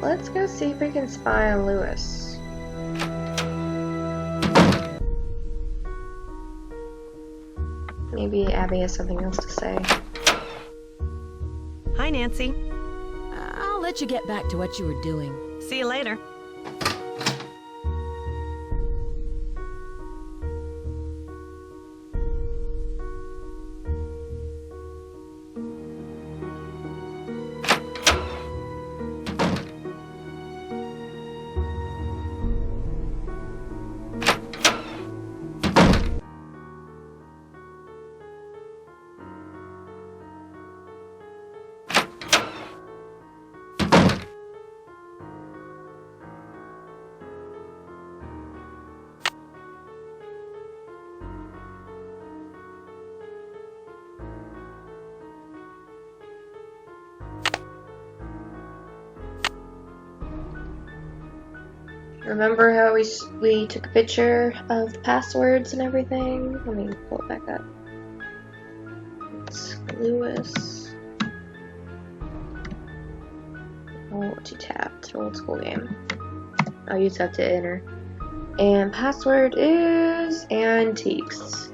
let's go see if we can spy on Lewis. Maybe Abby has something else to say. Hi, Nancy. I'll let you get back to what you were doing. See you later. Remember how we took a picture of the passwords and everything? Let me pull it back up. It's Lewis. Oh, to tap. It's an old school game. I'll use that to enter. And password is antiques.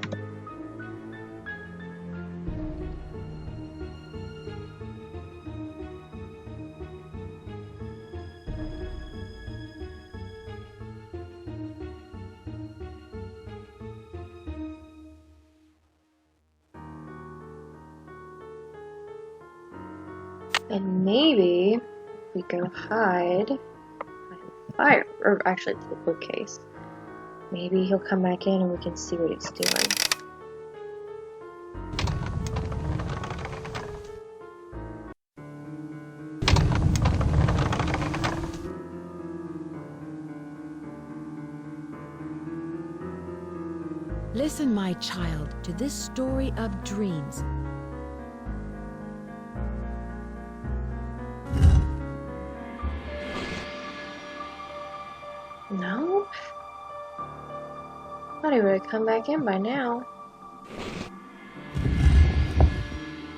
And maybe we go hide behind the fire, or actually to the bookcase. Maybe he'll come back in and we can see what he's doing. Listen, my child, to this story of dreams. No? Thought he would have come back in by now.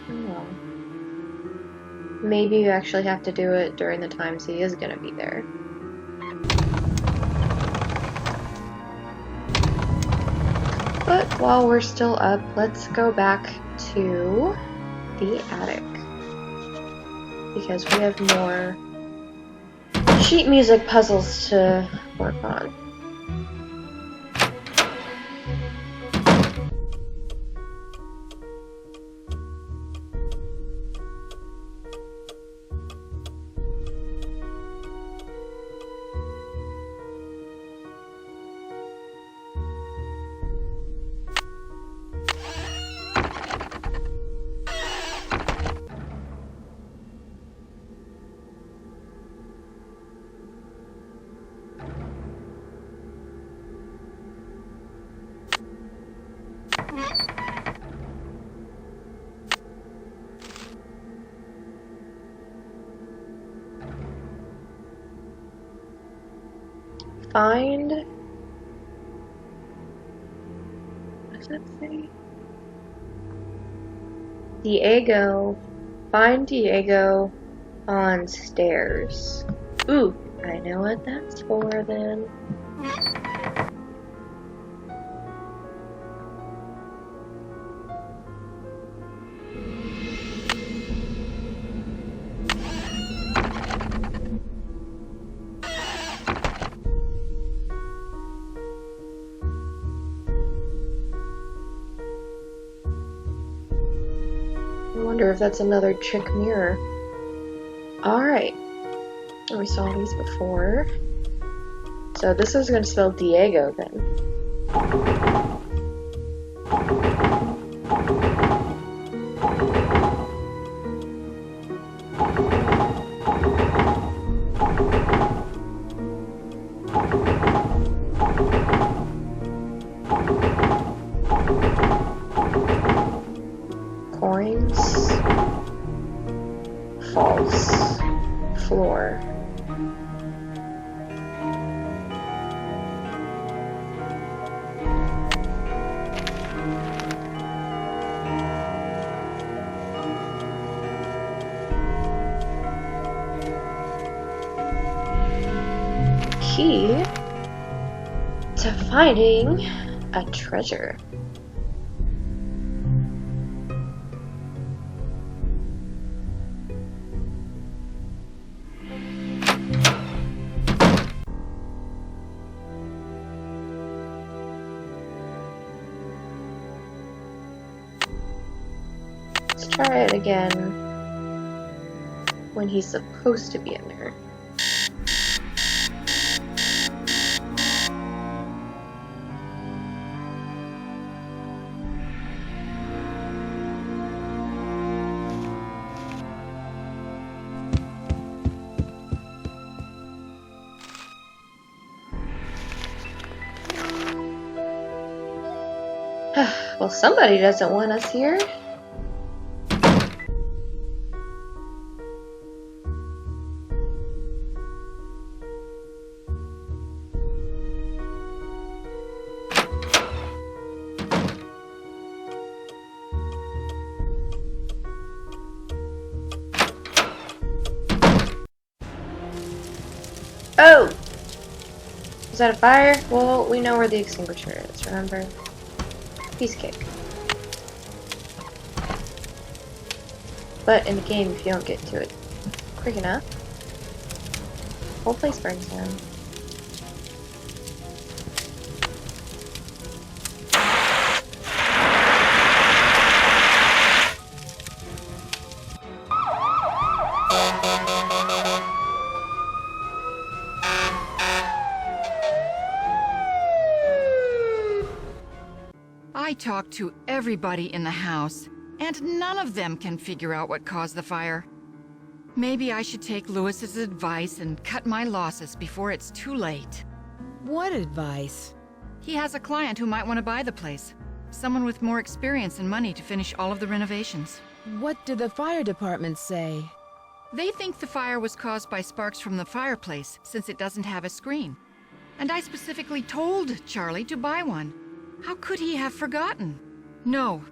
Oh. Maybe you actually have to do it during the times he is gonna be there. But while we're still up, let's go back to the attic. Because we have more sheet music puzzles to work on. Find... what does that say? Diego. Find Diego on stairs. Ooh, I know what that's for then. I wonder if that's another trick mirror. Alright. We saw these before. So this is going to spell Diego then. Coins. False. Floor. key to finding a treasure. Let's try it again when he's supposed to be in there. Well, somebody doesn't want us here. Oh! Is that a fire? Well, we know where the extinguisher is, remember? Piece of cake. But in the game, if you don't get to it quick enough, the whole place burns down. I talked to everybody in the house, and none of them can figure out what caused the fire. Maybe I should take Lewis's advice and cut my losses before it's too late. What advice? He has a client who might want to buy the place. Someone with more experience and money to finish all of the renovations. What did the fire department say? They think the fire was caused by sparks from the fireplace, since it doesn't have a screen. And I specifically told Charlie to buy one. How could he have forgotten? No,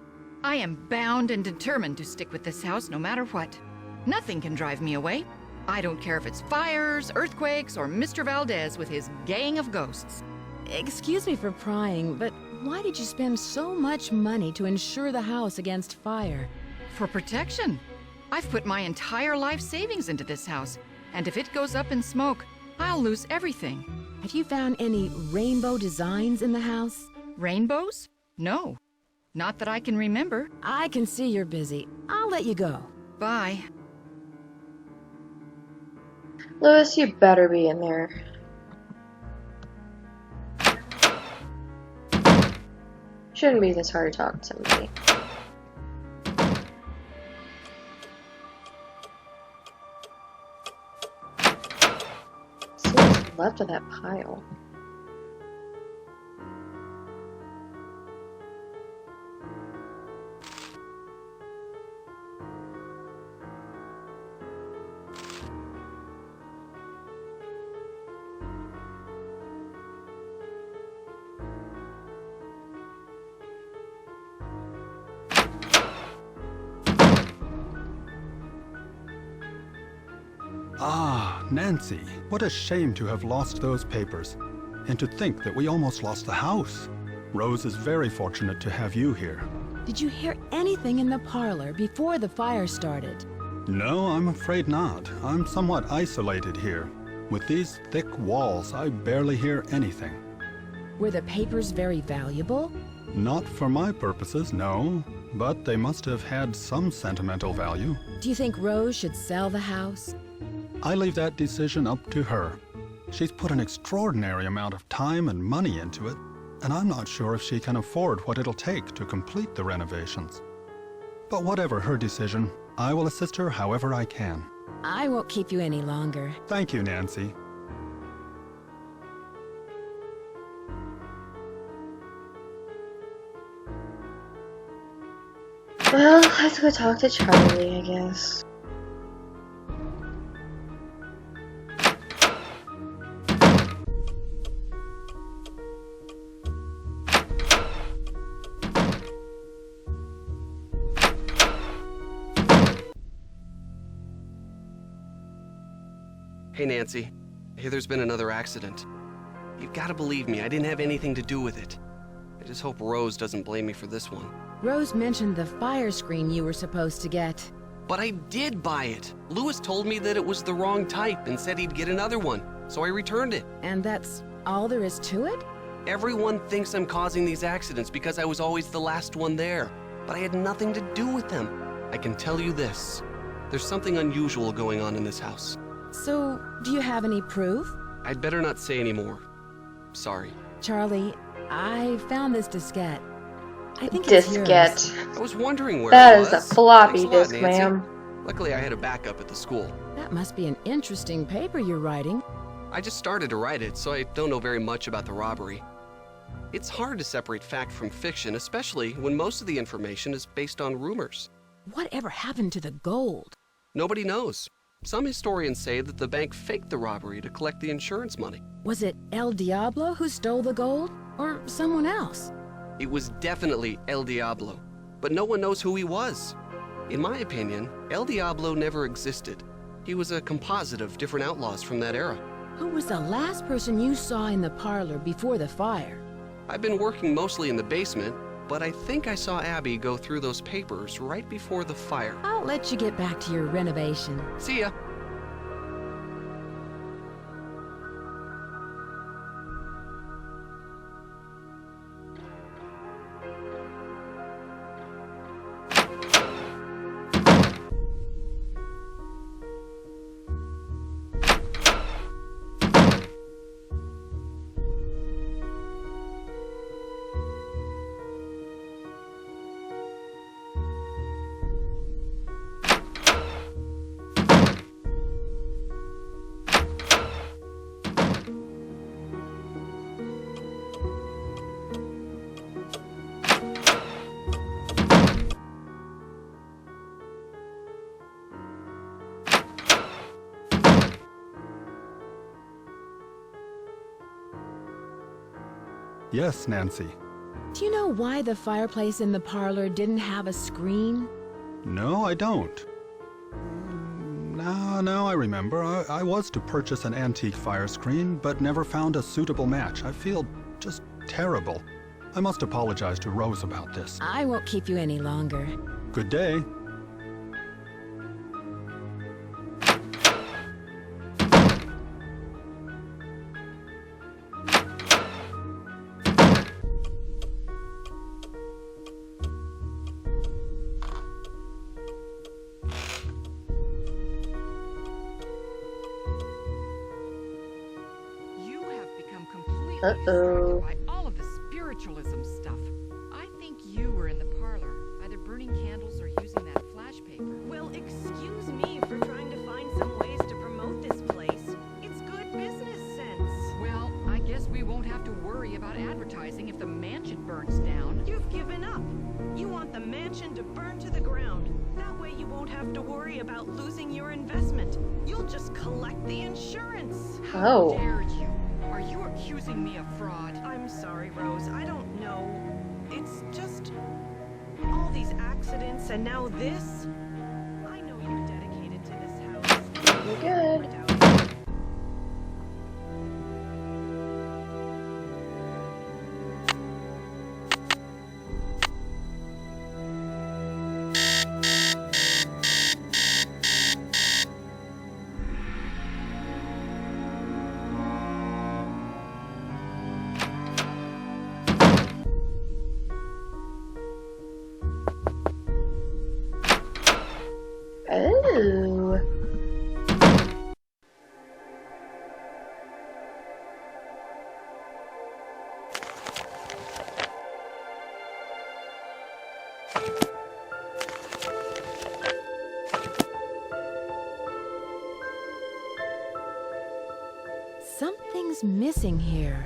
I am bound and determined to stick with this house no matter what. Nothing can drive me away. I don't care if it's fires, earthquakes, or Mr. Valdez with his gang of ghosts. Excuse me for prying, but why did you spend so much money to insure the house against fire? For protection. I've put my entire life savings into this house, and if it goes up in smoke, I'll lose everything. Have you found any rainbow designs in the house? Rainbows? No. Not that I can remember. I can see you're busy. I'll let you go. Bye. Lewis, you better be in there. Shouldn't be this hard to talk to somebody. See what's left of that pile. Ah, Nancy, what a shame to have lost those papers. And to think that we almost lost the house. Rose is very fortunate to have you here. Did you hear anything in the parlor before the fire started? No, I'm afraid not. I'm somewhat isolated here. With these thick walls, I barely hear anything. Were the papers very valuable? Not for my purposes, no. But they must have had some sentimental value. Do you think Rose should sell the house? I leave that decision up to her. She's put an extraordinary amount of time and money into it, and I'm not sure if she can afford what it'll take to complete the renovations. But whatever her decision, I will assist her however I can. I won't keep you any longer. Thank you, Nancy. Well, let's go talk to Charlie, I guess. Hey, Nancy. I hear there's been another accident. You've got to believe me, I didn't have anything to do with it. I just hope Rose doesn't blame me for this one. Rose mentioned the fire screen you were supposed to get. But I did buy it. Lewis told me that it was the wrong type and said he'd get another one, so I returned it. And that's all there is to it? Everyone thinks I'm causing these accidents because I was always the last one there, but I had nothing to do with them. I can tell you this, there's something unusual going on in this house. So, do you have any proof? I'd better not say any more. Sorry. Charlie, I found this diskette. I think it's yours. Diskette. I was wondering where That it is a was. floppy Thanks a lot, disk, Nancy. ma'am. Luckily, I had a backup at the school. That must be an interesting paper you're writing. I just started to write it, so I don't know very much about the robbery. It's hard to separate fact from fiction, especially when most of the information is based on rumors. Whatever happened to the gold? Nobody knows. Some historians say that the bank faked the robbery to collect the insurance money. Was it El Diablo who stole the gold? Or someone else? It was definitely El Diablo, but no one knows who he was. In my opinion, El Diablo never existed. He was a composite of different outlaws from that era. Who was the last person you saw in the parlor before the fire? I've been working mostly in the basement, but I think I saw Abby go through those papers right before the fire. I'll let you get back to your renovation. See ya. Yes, Nancy. Do you know why the fireplace in the parlor didn't have a screen? No, I don't. Now I remember. I was to purchase an antique fire screen, but never found a suitable match. I feel just terrible. I must apologize to Rose about this. I won't keep you any longer. Good day. You have become completely Uh-oh. distracted by all of the spiritualism stuff. I think you were in the parlor, either burning candles or using that flash paper. Well, excuse me for trying to find some ways to promote this place. It's good business sense. Well, I guess we won't have to worry about advertising if the mansion burns down. You've given up. You want the mansion to burn to the ground. That way you won't have to worry about losing your investment. You'll just collect the insurance. How Oh. dare you? Are you accusing me of fraud? I'm sorry, Rose. I don't know. It's just all these accidents and now this. I know you're dedicated to this house. You're good. I doubt it. Oh. Something's missing here.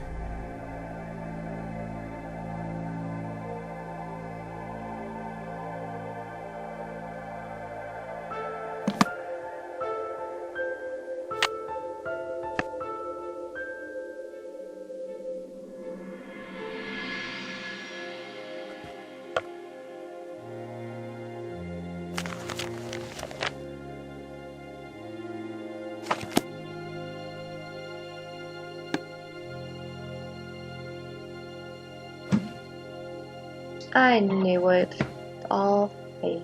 I knew it. It's all fake.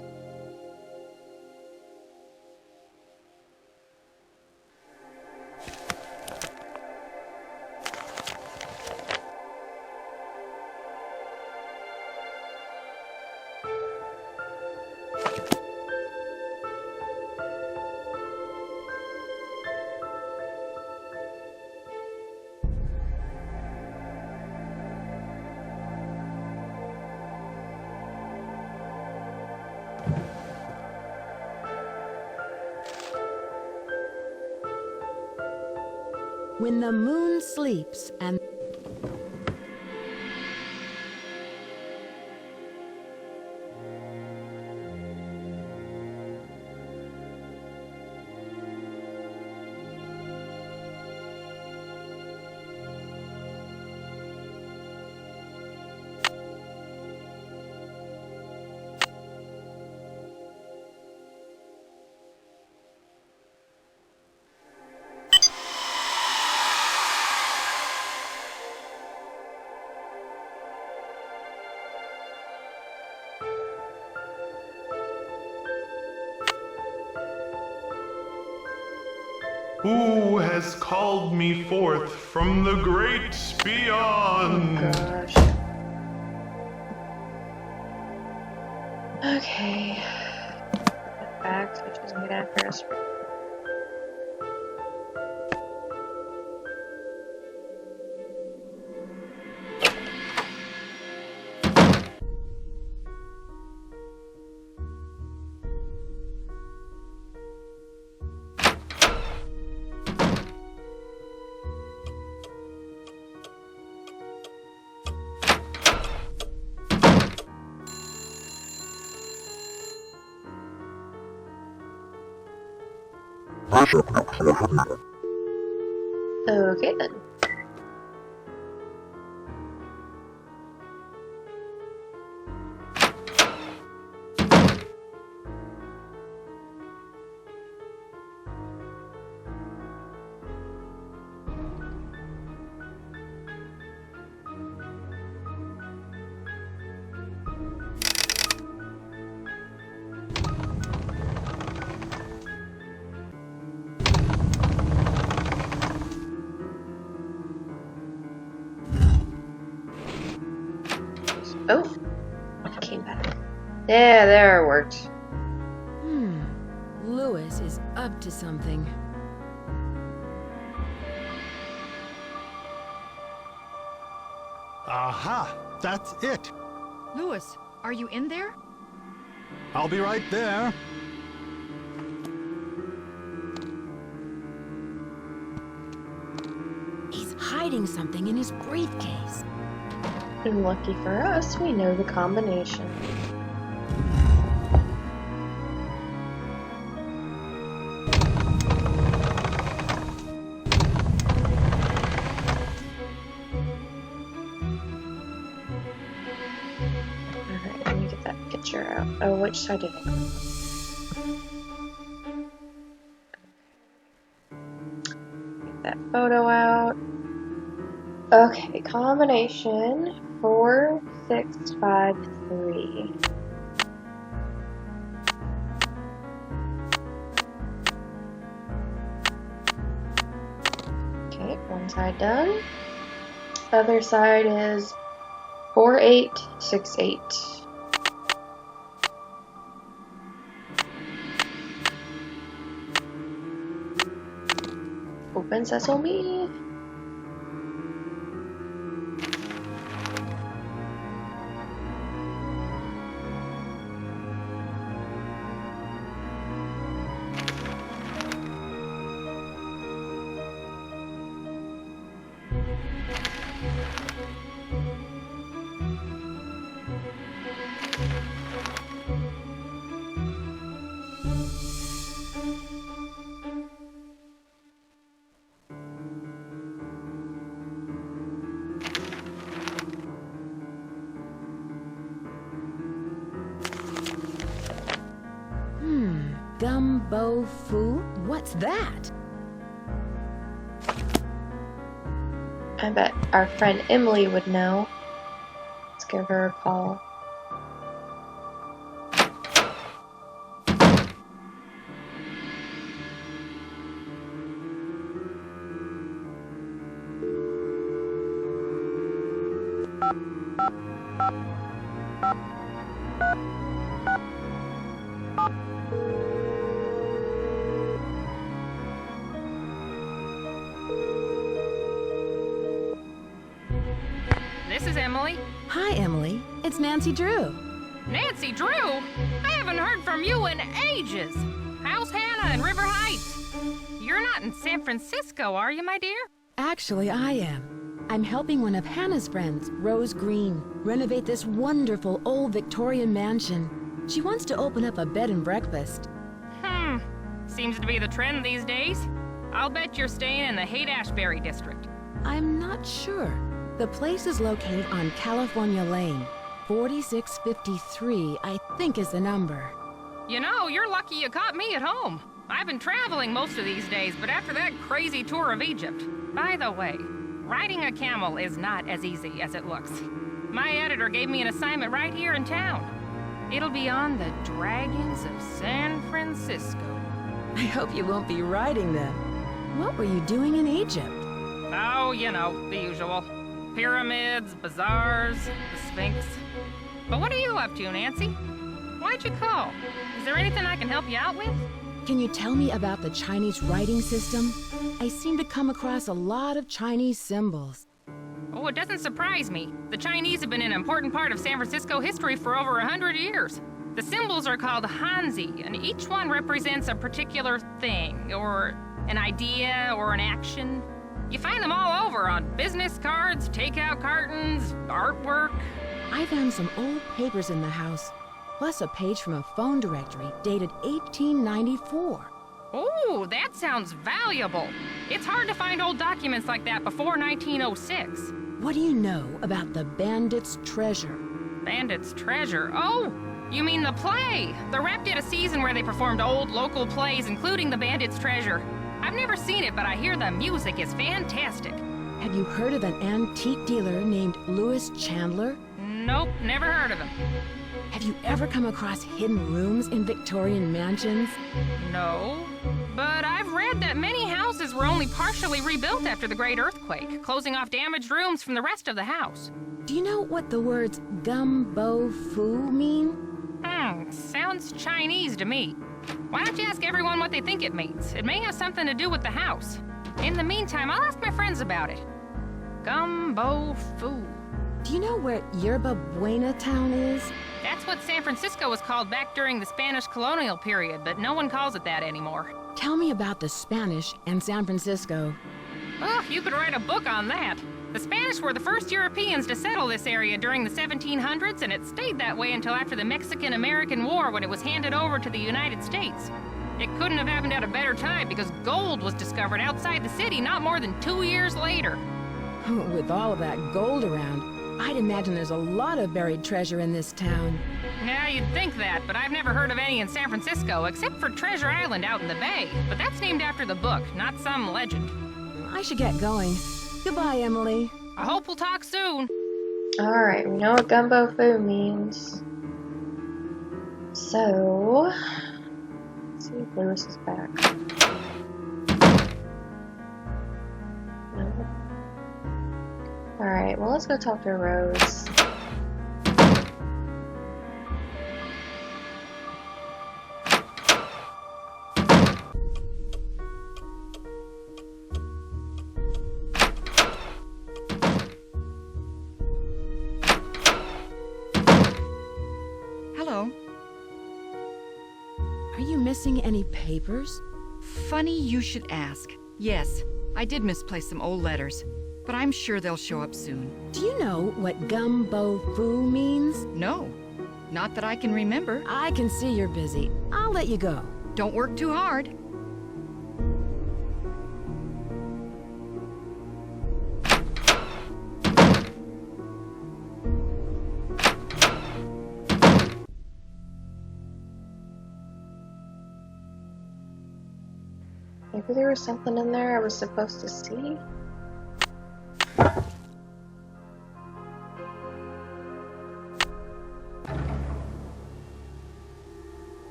When the moon sleeps and Who has called me forth from the great beyond? Gosh. Okay. Back, which is good after us. Okay then. Oh, it came back. Yeah, there it worked. Lewis is up to something. Aha! That's it! Lewis, are you in there? I'll be right there. He's hiding something in his briefcase. And lucky for us, we know the combination. Alright, let me get that picture out. Oh, which side did it go? Get that photo out. Okay, combination 4653. Okay, one side done. Other side is 4868. Open sesame. Gumbo foo? What's that? I bet our friend Emily would know. Let's give her a call. This is Emily. Hi, Emily. It's Nancy Drew. Nancy Drew? I haven't heard from you in ages. How's Hannah in River Heights? You're not in San Francisco, are you, my dear? Actually, I am. I'm helping one of Hannah's friends, Rose Green, renovate this wonderful old Victorian mansion. She wants to open up a bed and breakfast. Seems to be the trend these days. I'll bet you're staying in the Haight-Ashbury district. I'm not sure. The place is located on California Lane. 4653, I think is the number. You know, you're lucky you caught me at home. I've been traveling most of these days, but after that crazy tour of Egypt. By the way, riding a camel is not as easy as it looks. My editor gave me an assignment right here in town. It'll be on the Dragons of San Francisco. I hope you won't be riding them. What were you doing in Egypt? Oh, you know, the usual. Pyramids, bazaars, the Sphinx. But what are you up to, Nancy? Why'd you call? Is there anything I can help you out with? Can you tell me about the Chinese writing system? I seem to come across a lot of Chinese symbols. Oh, it doesn't surprise me. The Chinese have been an important part of San Francisco history for over 100 years. The symbols are called Hanzi, and each one represents a particular thing, or an idea, or an action. You find them all over on business cards, takeout cartons, artwork. I found some old papers in the house, plus a page from a phone directory dated 1894. Oh, that sounds valuable. It's hard to find old documents like that before 1906. What do you know about the Bandit's Treasure? Bandit's Treasure? Oh, you mean the play? The Rep did a season where they performed old local plays, including the Bandit's Treasure. I've never seen it, but I hear the music is fantastic. Have you heard of an antique dealer named Louis Chandler? Nope, never heard of him. Have you ever come across hidden rooms in Victorian mansions? No, but I've read that many houses were only partially rebuilt after the Great Earthquake, closing off damaged rooms from the rest of the house. Do you know what the words gum, bo, fu mean? Sounds Chinese to me. Why don't you ask everyone what they think it means? It may have something to do with the house. In the meantime, I'll ask my friends about it. Gumbo Fu. Do you know where Yerba Buena town is? That's what San Francisco was called back during the Spanish colonial period, but no one calls it that anymore. Tell me about the Spanish and San Francisco. Oh, you could write a book on that. The Spanish were the first Europeans to settle this area during the 1700s, and it stayed that way until after the Mexican-American War when it was handed over to the United States. It couldn't have happened at a better time because gold was discovered outside the city not more than 2 years later. With all of that gold around, I'd imagine there's a lot of buried treasure in this town. Yeah, you'd think that, but I've never heard of any in San Francisco, except for Treasure Island out in the bay. But that's named after the book, not some legend. I should get going. Goodbye, Emily. I hope we'll talk soon. Alright, we know what gumbo foo means. So, let's see if Lewis is back. No. Alright, well, let's go talk to Rose. Hello. Are you missing any papers? Funny you should ask. Yes, I did misplace some old letters, but I'm sure they'll show up soon. Do you know what gumbo foo means? No, not that I can remember. I can see you're busy. I'll let you go. Don't work too hard. Maybe there was something in there I was supposed to see?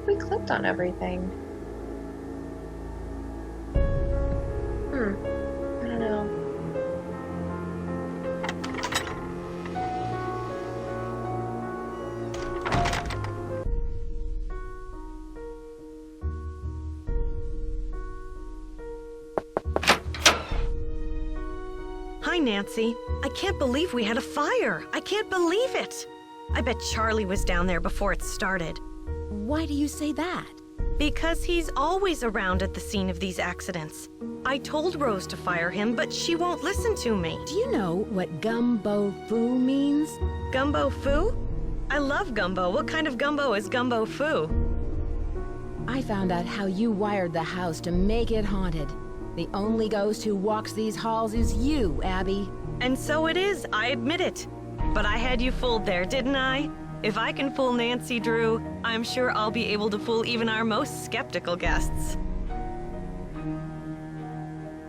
we clicked on everything. I don't know. Hi, Nancy. I can't believe we had a fire. I can't believe it. I bet Charlie was down there before it started. Why do you say that? Because he's always around at the scene of these accidents. I told Rose to fire him, but she won't listen to me. Do you know what gumbo foo means? Gumbo foo? I love gumbo. What kind of gumbo is gumbo foo? I found out how you wired the house to make it haunted. The only ghost who walks these halls is you, Abby. And so it is, I admit it. But I had you fooled there, didn't I? If I can fool Nancy Drew, I'm sure I'll be able to fool even our most skeptical guests.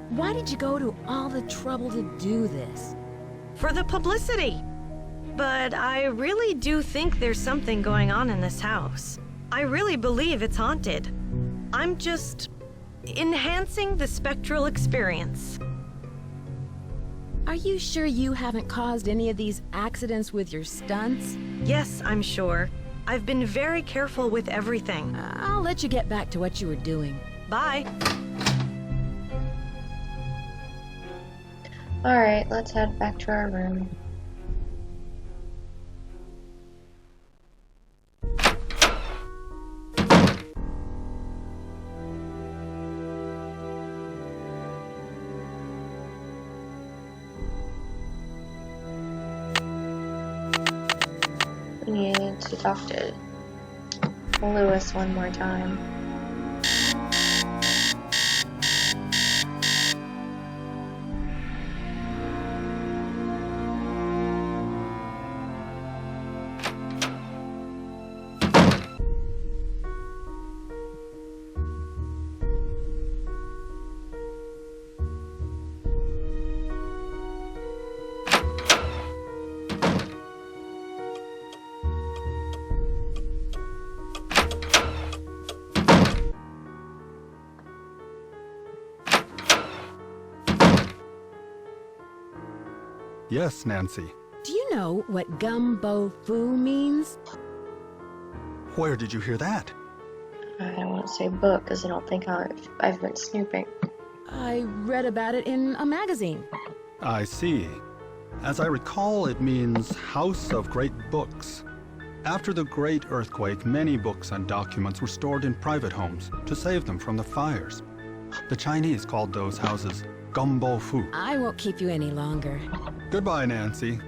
Why did you go to all the trouble to do this? For the publicity. But I really do think there's something going on in this house. I really believe it's haunted. I'm just enhancing the spectral experience. Are you sure you haven't caused any of these accidents with your stunts? Yes, I'm sure. I've been very careful with everything. I'll let you get back to what you were doing. Bye. Alright, let's head back to our room. We need to talk to Lewis one more time. Yes, Nancy. Do you know what gumbo foo means? Where did you hear that? I don't want to say book because I don't think I've been snooping. I read about it in a magazine. I see. As I recall, it means House of Great Books. After the Great Earthquake, many books and documents were stored in private homes to save them from the fires. The Chinese called those houses gumbo fu. I won't keep you any longer. Goodbye, Nancy.